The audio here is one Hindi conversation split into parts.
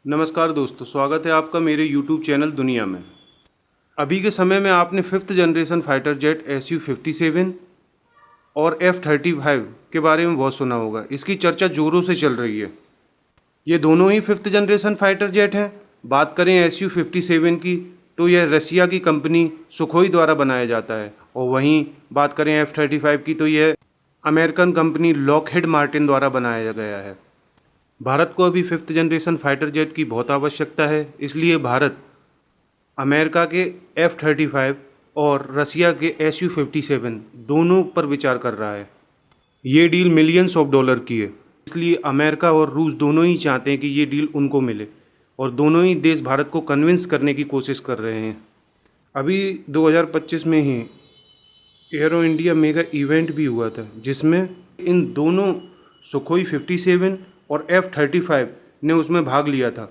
नमस्कार दोस्तों, स्वागत है आपका मेरे YouTube चैनल दुनिया में। अभी के समय में आपने fifth generation fighter jet SU-57 और F-35 के बारे में बहुत सुना होगा। इसकी चर्चा ज़ोरों से चल रही है। ये दोनों ही फिफ्थ जनरेशन फाइटर जेट हैं। बात करें SU-57 की तो यह रसिया की कंपनी सुखोई द्वारा बनाया जाता है, और वहीं बात करें F-35 की तो यह अमेरिकन कंपनी लॉकहीड मार्टिन द्वारा बनाया गया है। भारत को अभी फिफ्थ जनरेशन फाइटर जेट की बहुत आवश्यकता है, इसलिए भारत अमेरिका के F-35 और रसिया के SU-57 दोनों पर विचार कर रहा है। ये डील मिलियंस ऑफ डॉलर की है, इसलिए अमेरिका और रूस दोनों ही चाहते हैं कि ये डील उनको मिले, और दोनों ही देश भारत को कन्विंस करने की कोशिश कर रहे हैं। अभी 2025 में ही एरो इंडिया मेगा इवेंट भी हुआ था, जिसमें इन दोनों सुखोई 57 और F-35 ने उसमें भाग लिया था।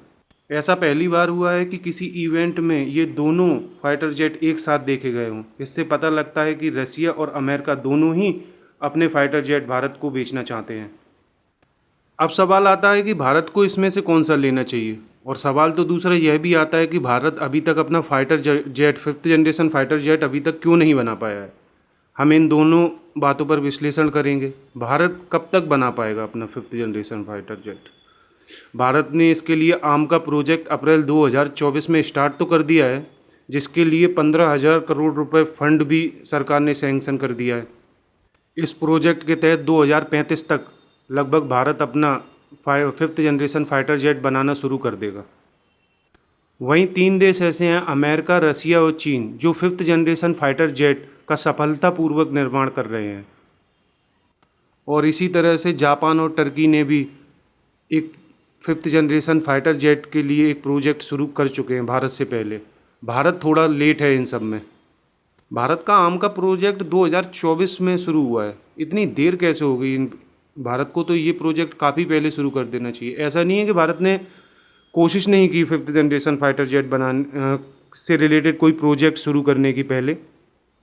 ऐसा पहली बार हुआ है कि किसी इवेंट में ये दोनों फाइटर जेट एक साथ देखे गए हों। इससे पता लगता है कि रसिया और अमेरिका दोनों ही अपने फाइटर जेट भारत को बेचना चाहते हैं। अब सवाल आता है कि भारत को इसमें से कौन सा लेना चाहिए, और सवाल तो दूसरा यह भी आता है कि भारत अभी तक अपना fighter jet fifth generation fighter jet अभी तक क्यों नहीं बना पाया है। हम इन दोनों बातों पर विश्लेषण करेंगे। भारत कब तक बना पाएगा अपना fifth generation fighter jet. Bharat ने इसके लिए आर्म का प्रोजेक्ट अप्रैल 2024 में स्टार्ट तो कर दिया है, जिसके लिए 15,000 करोड़ रुपए फंड भी सरकार ने सैंक्शन कर दिया है। इस प्रोजेक्ट के तहत 2035 तक लगभग भारत अपना फिफ्थ जनरेशन फाइटर जेट बनाना शुरू कर देगा। वहीं 3 देश ऐसे हैं, अमेरिका, रसिया और चीन, जो फिफ्थ जनरेशन फाइटर जेट का सफलतापूर्वक निर्माण कर रहे हैं। और इसी तरह से जापान और टर्की ने भी एक फिफ्थ जनरेशन फाइटर जेट के लिए एक प्रोजेक्ट शुरू कर चुके हैं भारत से पहले। भारत थोड़ा लेट है इन सब में। भारत का आर्म का प्रोजेक्ट 2024 में शुरू हुआ है। इतनी देर कैसे हो गई भारत को? तो ये प्रोजेक्ट काफ़ी पहले शुरू कर देना चाहिए। ऐसा नहीं है कि भारत ने कोशिश नहीं की फिफ्थ जनरेशन फाइटर जेट बनाने से रिलेटेड कोई प्रोजेक्ट शुरू करने की पहले।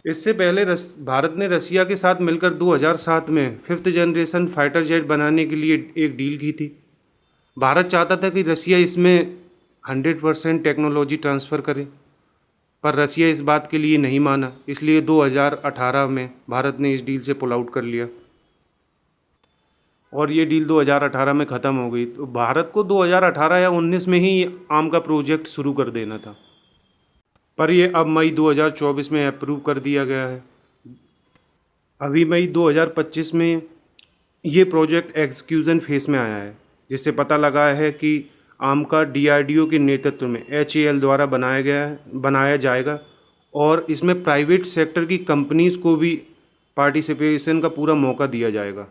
इससे पहले भारत ने रसिया के साथ मिलकर 2007 में फिफ्थ जनरेशन फाइटर जेट बनाने के लिए एक डील की थी। भारत चाहता था कि रसिया इसमें 100% टेक्नोलॉजी ट्रांसफ़र करे, पर रसिया इस बात के लिए नहीं माना, इसलिए 2018 में भारत ने इस डील से पुल आउट कर लिया, और ये डील 2018 में ख़त्म हो गई। तो भारत को 2018 या 19 में ही आर्म का प्रोजेक्ट शुरू कर देना था, पर ये अब मई 2024 में अप्रूव कर दिया गया है। अभी मई 2025 में ये प्रोजेक्ट एग्जीक्यूशन फेस में आया है, जिससे पता लगा है कि आर्म का DRDO के नेतृत्व में HAL द्वारा बनाया जाएगा, और इसमें प्राइवेट सेक्टर की कंपनीज़ को भी पार्टिसिपेशन का पूरा मौका दिया जाएगा।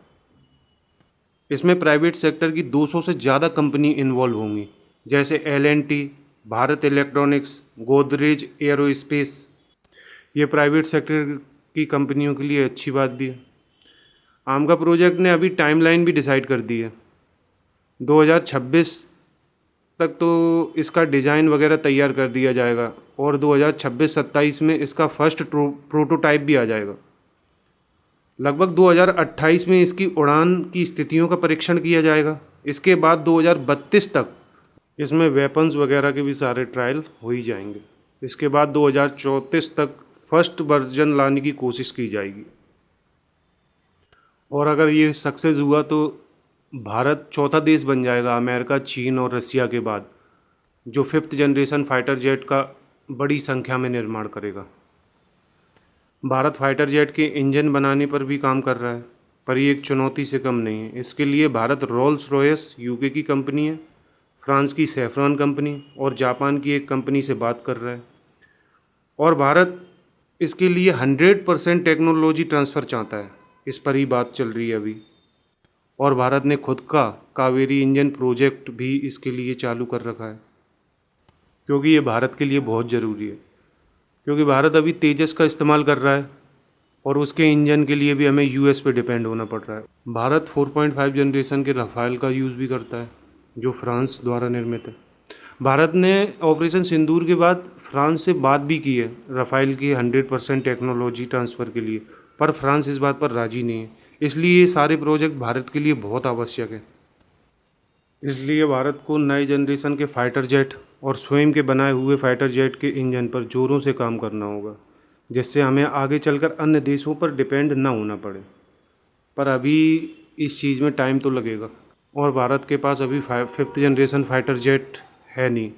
इसमें प्राइवेट सेक्टर की 200 से ज़्यादा कंपनी इन्वॉल्व होंगी, जैसे L&T, Bharat electronics, Godrej aerospace. ये प्राइवेट सेक्टर की कंपनियों के लिए अच्छी बात भी है। आर्म का प्रोजेक्ट ने अभी टाइमलाइन भी डिसाइड कर दी है। 2026 तक तो इसका डिज़ाइन वगैरह तैयार कर दिया जाएगा, और 2026-27 में इसका फर्स्ट प्रोटोटाइप भी आ जाएगा। लगभग 2028 में इसकी उड़ान की स्थितियों का परीक्षण किया जाएगा। इसके बाद 2032 तक इसमें वेपन्स वगैरह के भी सारे ट्रायल हो ही जाएंगे। इसके बाद 2034 तक फर्स्ट वर्जन लाने की कोशिश की जाएगी, और अगर ये सक्सेस हुआ तो भारत चौथा देश बन जाएगा अमेरिका, चीन और रसिया के बाद, जो फिफ्थ जनरेशन फाइटर जेट का बड़ी संख्या में निर्माण करेगा। भारत फाइटर जेट के इंजन बनाने पर भी काम कर रहा है, पर ये एक चुनौती से कम नहीं है। इसके लिए भारत रोल्स रॉयस UK की कंपनी है, फ्रांस की सेफ्रॉन कंपनी और जापान की एक कंपनी से बात कर रहा है, और भारत इसके लिए 100% टेक्नोलॉजी ट्रांसफ़र चाहता है। इस पर ही बात चल रही है अभी, और भारत ने खुद का कावेरी इंजन प्रोजेक्ट भी इसके लिए चालू कर रखा है, क्योंकि ये भारत के लिए बहुत ज़रूरी है। क्योंकि भारत अभी तेजस का इस्तेमाल कर रहा है, और उसके इंजन के लिए भी हमें US पे डिपेंड होना पड़ रहा है। भारत 4.5 जनरेशन के रफ़ाल का यूज़ भी करता है, जो फ्रांस द्वारा निर्मित है। भारत ने ऑपरेशन सिंदूर के बाद फ्रांस से बात भी की है रफ़ाल की 100% टेक्नोलॉजी ट्रांसफ़र के लिए, पर फ्रांस इस बात पर राज़ी नहीं है। इसलिए ये सारे प्रोजेक्ट भारत के लिए बहुत आवश्यक है। इसलिए भारत को नए जनरेशन के फाइटर जेट और स्वयं के बनाए हुए फाइटर जेट के इंजन पर ज़ोरों से काम करना होगा, जिससे हमें आगे चलकर अन्य देशों पर डिपेंड ना होना पड़े। पर अभी इस चीज़ में टाइम तो लगेगा, और भारत के पास अभी 5th जनरेशन फाइटर जेट है नहीं।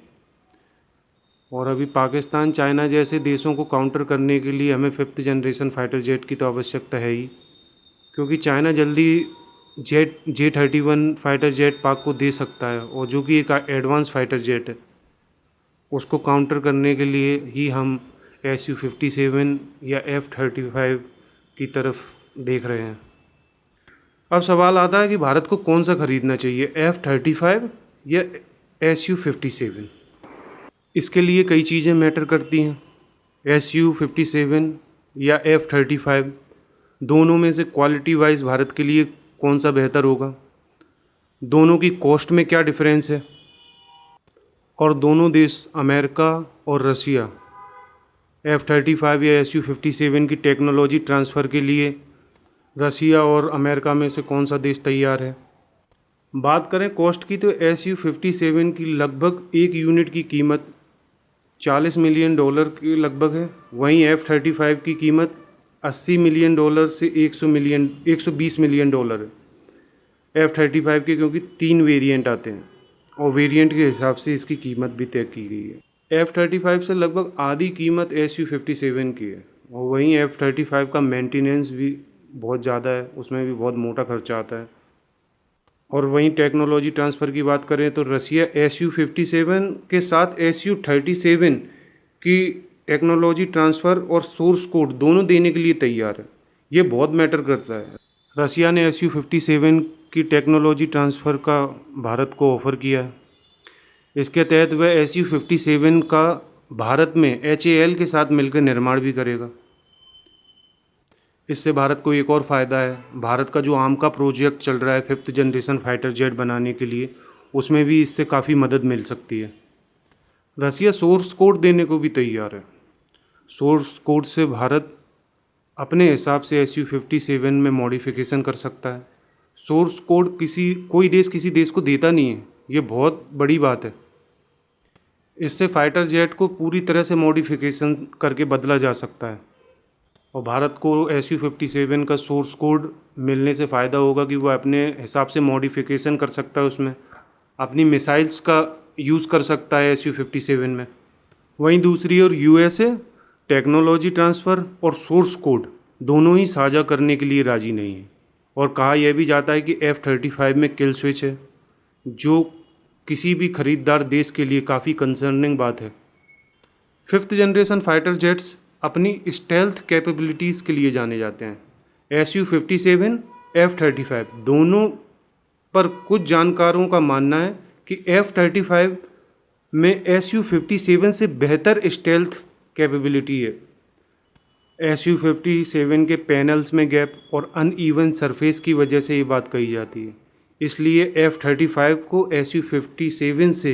और अभी पाकिस्तान, चाइना जैसे देशों को काउंटर करने के लिए हमें 5th जनरेशन फाइटर जेट की तो आवश्यकता है ही, क्योंकि चाइना जल्दी J-31 फाइटर जेट पाक को दे सकता है, और जो कि एक एडवांस फाइटर जेट है। उसको काउंटर करने के लिए ही हम Su-57 या F-35 की तरफ देख रहे हैं। अब सवाल आता है कि भारत को कौन सा खरीदना चाहिए, F-35 या Su-57। इसके लिए कई चीज़ें मैटर करती हैं। Su-57 या F-35 दोनों में से क्वालिटी वाइज भारत के लिए कौन सा बेहतर होगा, दोनों की कॉस्ट में क्या डिफरेंस है, और दोनों देश अमेरिका और रसिया F-35 या Su-57 की टेक्नोलॉजी ट्रांसफ़र के लिए रसिया और अमेरिका में से कौन सा देश तैयार है। बात करें कॉस्ट की तो Su-57 की लगभग एक यूनिट की कीमत $40 मिलियन के लगभग है। वहीं F-35 की कीमत $80 मिलियन से 120 मिलियन है। F-35 के क्योंकि 3 वेरिएंट आते हैं, और वेरिएंट के हिसाब से इसकी कीमत भी तय की गई है। F-35 से लगभग आधी कीमत Su-57 की है, और वहीं F-35 का मेंटेनेंस भी बहुत ज़्यादा है, उसमें भी बहुत मोटा खर्चा आता है। और वहीं टेक्नोलॉजी ट्रांसफ़र की बात करें तो रसिया Su-57 के साथ Su-37 की टेक्नोलॉजी ट्रांसफ़र और सोर्स कोड दोनों देने के लिए तैयार है। ये बहुत मैटर करता है। रसिया ने Su-57 की टेक्नोलॉजी ट्रांसफ़र का भारत को ऑफ़र किया है। इसके तहत वह Su-57 का भारत में HAL के साथ मिलकर निर्माण भी करेगा। इससे भारत को एक और फ़ायदा है। भारत का जो आर्म का प्रोजेक्ट चल रहा है 5th जनरेशन फाइटर जेट बनाने के लिए, उसमें भी इससे काफ़ी मदद मिल सकती है। रसिया सोर्स कोड देने को भी तैयार है। सोर्स कोड से भारत अपने हिसाब से Su-57 में मॉडिफिकेशन कर सकता है। सोर्स कोड कोई देश किसी देश को देता नहीं है, ये बहुत बड़ी बात है। इससे फाइटर जेट को पूरी तरह से मॉडिफिकेशन करके बदला जा सकता है, और भारत को Su-57 का सोर्स कोड मिलने से फ़ायदा होगा कि वह अपने हिसाब से मॉडिफिकेशन कर सकता है, उसमें अपनी मिसाइल्स का यूज़ कर सकता है Su-57 में। वहीं दूसरी ओर USA टेक्नोलॉजी ट्रांसफ़र और सोर्स कोड दोनों ही साझा करने के लिए राज़ी नहीं है, और कहा यह भी जाता है कि F-35 में किल स्विच है, जो किसी भी खरीदार देश के लिए काफ़ी कंसर्निंग बात है। 5th जनरेशन फाइटर जेट्स अपनी स्टेल्थ कैपेबिलिटीज़ के लिए जाने जाते हैं। Su-57, F-35 दोनों पर कुछ जानकारों का मानना है कि F-35 में Su-57 से बेहतर स्टेल्थ कैपेबिलिटी है। Su-57 के पैनल्स में गैप और अनइवन सरफेस की वजह से ये बात कही जाती है। इसलिए F-35 को Su-57 से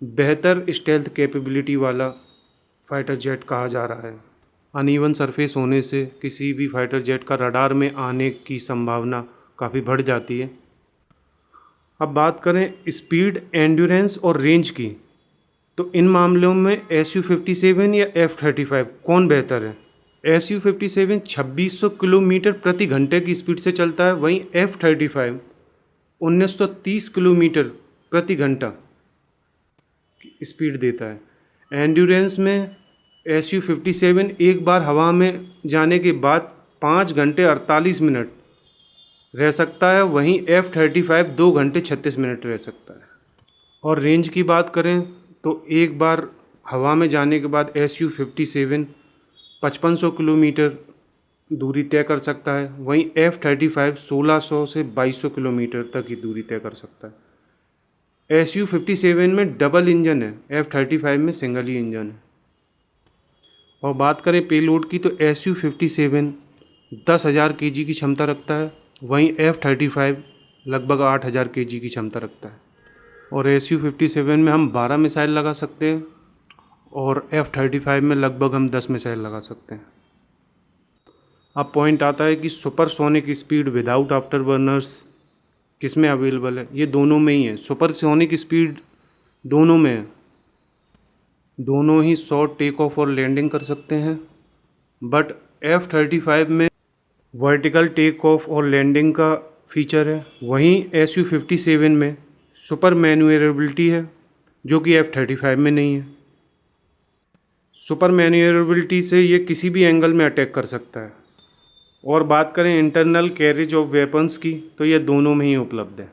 बेहतर स्टेल्थ कैपेबिलिटी वाला फाइटर जेट कहा जा रहा है। अनइवन सरफेस होने से किसी भी फाइटर जेट का रडार में आने की संभावना काफ़ी बढ़ जाती है। अब बात करें स्पीड, एंड्योरेंस और रेंज की, तो इन मामलों में Su-57 या F-35 कौन बेहतर है। Su-57 2600 किलोमीटर प्रति घंटे की स्पीड से चलता है, वहीं F-35 1930 किलोमीटर प्रति घंटा की स्पीड देता है। एंड्योरेंस में Su-57 एक बार हवा में जाने के बाद 5 घंटे 48 मिनट रह सकता है, वहीं F-35 2 घंटे 36 मिनट रह सकता है। और रेंज की बात करें तो एक बार हवा में जाने के बाद Su-57 5500 किलोमीटर दूरी तय कर सकता है, वहीं F-35 1600 से 2200 किलोमीटर तक की दूरी तय कर सकता है। Su-57 में डबल इंजन है, F-35 में सिंगल ही इंजन है। और बात करें पेलोड की तो Su-57 10,000 kg की क्षमता रखता है, वहीं F-35 लगभग 8,000 kg की क्षमता रखता है। और Su-57 में हम 12 मिसाइल लगा सकते हैं, और F-35 में लगभग हम 10 मिसाइल लगा सकते हैं। अब पॉइंट आता है कि supersonic speed without after burners किस में अवेलेबल है, ये दोनों में ही है। सुपरसोनिक स्पीड दोनों में है, दोनों ही शॉर्ट टेक ऑफ और लैंडिंग कर सकते हैं। बट F-35 में वर्टिकल टेक ऑफ और लैंडिंग का फीचर है, वहीं SU-57 में सुपर मैन्यूवरेबिलिटी है जो कि F-35 में नहीं है। सुपर मैन्यूवरेबिलिटी से ये किसी भी एंगल में अटैक कर सकता है। और बात करें इंटरनल कैरेज ऑफ वेपन्स की, तो ये दोनों में ही उपलब्ध है।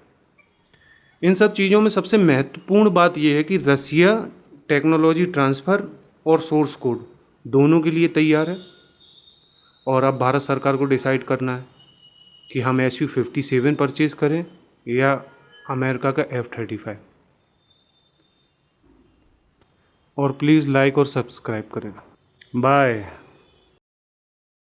इन सब चीज़ों में सबसे महत्वपूर्ण बात यह है कि रसिया टेक्नोलॉजी ट्रांसफ़र और सोर्स कोड दोनों के लिए तैयार है। और अब भारत सरकार को डिसाइड करना है कि हम SU-57 परचेज़ करें या अमेरिका का F-35। और प्लीज़ लाइक और सब्सक्राइब करें। बाय।